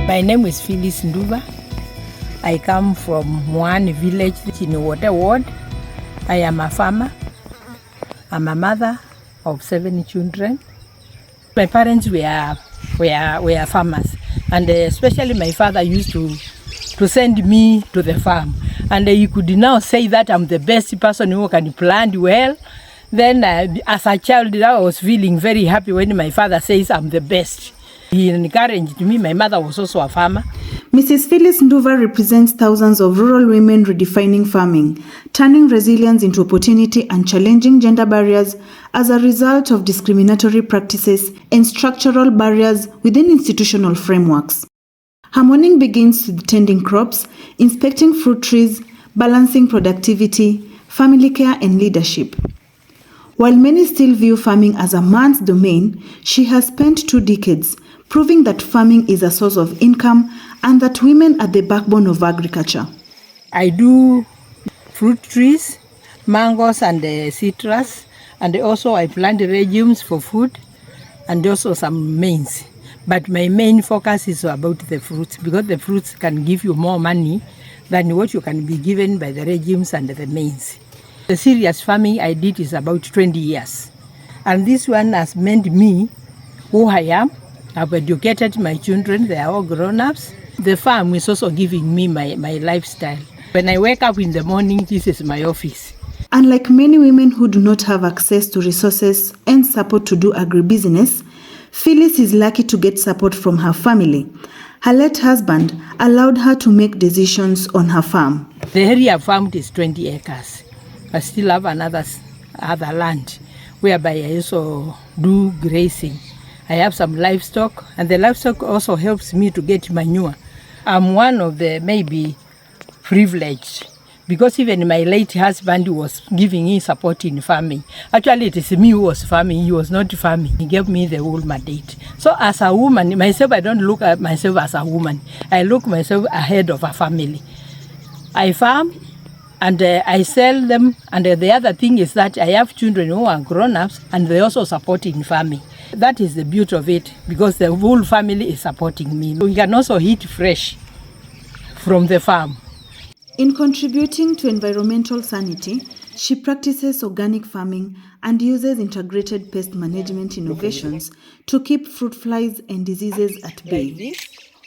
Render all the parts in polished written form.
My name is Phyllis Nduva. I come from one village in Water Ward. I am a farmer. I'm a mother of 7 children. My parents were farmers, and especially my father used to send me to the farm. And you could now say that I'm the best person who can plant well. Then as a child, I was feeling very happy when my father says I'm the best. He encouraged me. My mother was also a farmer. Mrs. Phyllis Nduva represents thousands of rural women redefining farming, turning resilience into opportunity and challenging gender barriers as a result of discriminatory practices and structural barriers within institutional frameworks. Her morning begins with tending crops, inspecting fruit trees, balancing productivity, family care, and leadership. While many still view farming as a man's domain, she has spent 2 decades proving that farming is a source of income and that women are the backbone of agriculture. I do fruit trees, mangoes and citrus, and also I plant legumes for food and also some maize. But my main focus is about the fruits, because the fruits can give you more money than what you can be given by the legumes and the maize. The serious farming I did is about 20 years. And this one has made me who I am. I've educated my children, they are all grown-ups. The farm is also giving me my lifestyle. When I wake up in the morning, this is my office. Unlike many women who do not have access to resources and support to do agribusiness, Phyllis is lucky to get support from her family. Her late husband allowed her to make decisions on her farm. The area I farmed is 20 acres. I still have other land whereby I also do grazing. I have some livestock, and the livestock also helps me to get manure. I'm one of the maybe privileged, because even my late husband was giving me support in farming. Actually, it is me who was farming, he was not farming. He gave me the whole mandate. So as a woman, myself, I don't look at myself as a woman. I look myself ahead of a family. I farm, and I sell them, and the other thing is that I have children who are grown-ups, and they also support in farming. That is the beauty of it, because the whole family is supporting me. We can also eat fresh from the farm. In contributing to environmental sanity, she practices organic farming and uses integrated pest management innovations to keep fruit flies and diseases at bay.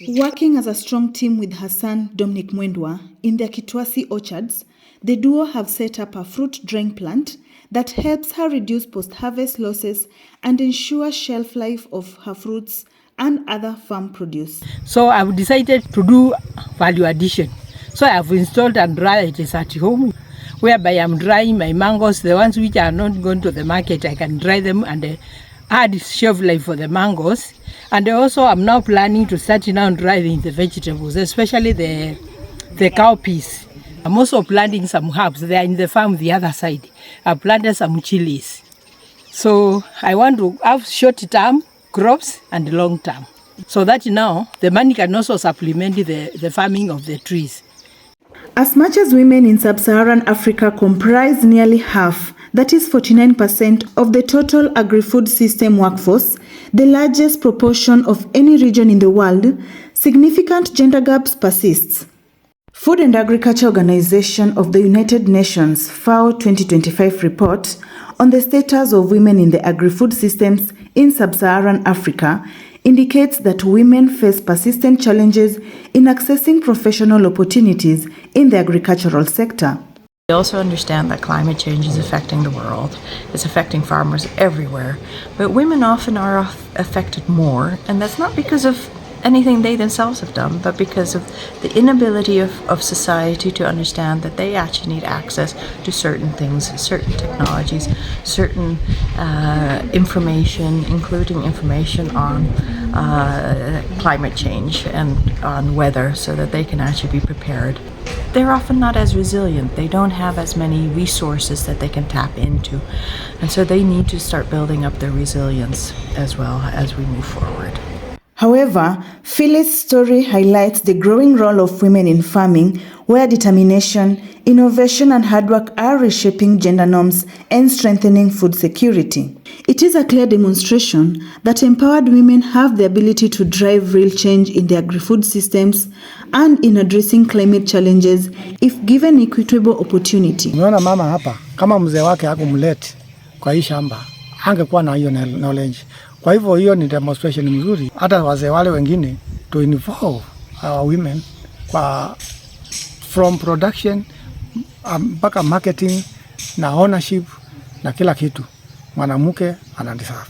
Working as a strong team with her son Dominic Mwendwa in their Kitwasi orchards, the duo have set up a fruit drying plant that helps her reduce post-harvest losses and ensure shelf life of her fruits and other farm produce. So I've decided to do value addition. So I've installed and narrates at home, whereby I'm drying my mangoes, the ones which are not going to the market. I can dry them and add shelf life for the mangoes. And also I'm now planning to start now drying the vegetables, especially the cowpeas. I'm also planting some herbs. They are in the farm the other side. I planted some chilies. So I want to have short-term crops and long-term, so that now the money can also supplement the farming of the trees. As much as women in sub-Saharan Africa comprise nearly half, that is 49% of the total agri-food system workforce, the largest proportion of any region in the world, significant gender gaps persists. Food and Agriculture Organization of the United Nations FAO 2025 report on the status of women in the agri-food systems in sub-Saharan Africa indicates that women face persistent challenges in accessing professional opportunities in the agricultural sector. We also understand that climate change is affecting the world. It's affecting farmers everywhere, but women often are affected more, and that's not because of anything they themselves have done, but because of the inability of society to understand that they actually need access to certain things, certain technologies, certain information, including information on climate change and on weather, so that they can actually be prepared. They're often not as resilient. They don't have as many resources that they can tap into. And so they need to start building up their resilience as well as we move forward. However, Phyllis' story highlights the growing role of women in farming, where determination, innovation, and hard work are reshaping gender norms and strengthening food security. It is a clear demonstration that empowered women have the ability to drive real change in the agri-food systems and in addressing climate challenges if given equitable opportunity. Umeona mama hapa, kama mzee wake hakumlete kwa hii shamba, hangekuwa na hiyo knowledge. Kwa hivyo hiyo ni demonstration mzuri, hata wazee wale wengine to involve our women kwa from production mpaka marketing na ownership na kila kitu mwanamke anadeserve.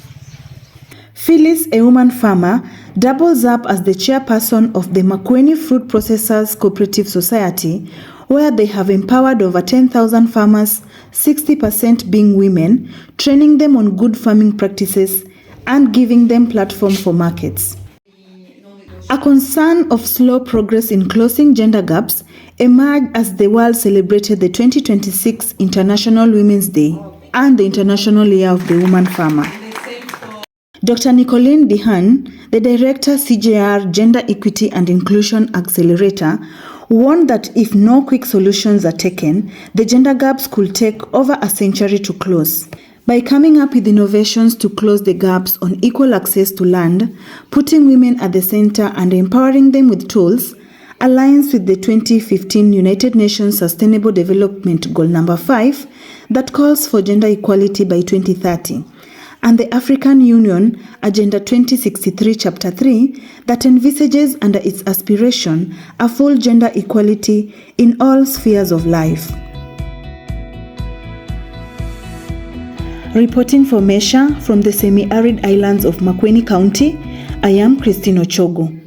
Phyllis, a woman farmer, doubles up as the chairperson of the Makueni Fruit Processors Cooperative Society, where they have empowered over 10,000 farmers, 60% being women, training them on good farming practices and giving them platform for markets. A concern of slow progress in closing gender gaps emerged as the world celebrated the 2026 International Women's Day and the International Year of the Woman Farmer. Dr. Nicolene Dehan, the director CJR Gender Equity and Inclusion Accelerator, warned that if no quick solutions are taken, the gender gaps could take over a century to close. By coming up with innovations to close the gaps on equal access to land, putting women at the center and empowering them with tools, aligns with the 2015 United Nations Sustainable Development Goal number 5 that calls for gender equality by 2030, and the African Union Agenda 2063 Chapter 3 that envisages under its aspiration a full gender equality in all spheres of life. Reporting for Mesha from the semi-arid islands of Makueni County, I am Christine Ochogo.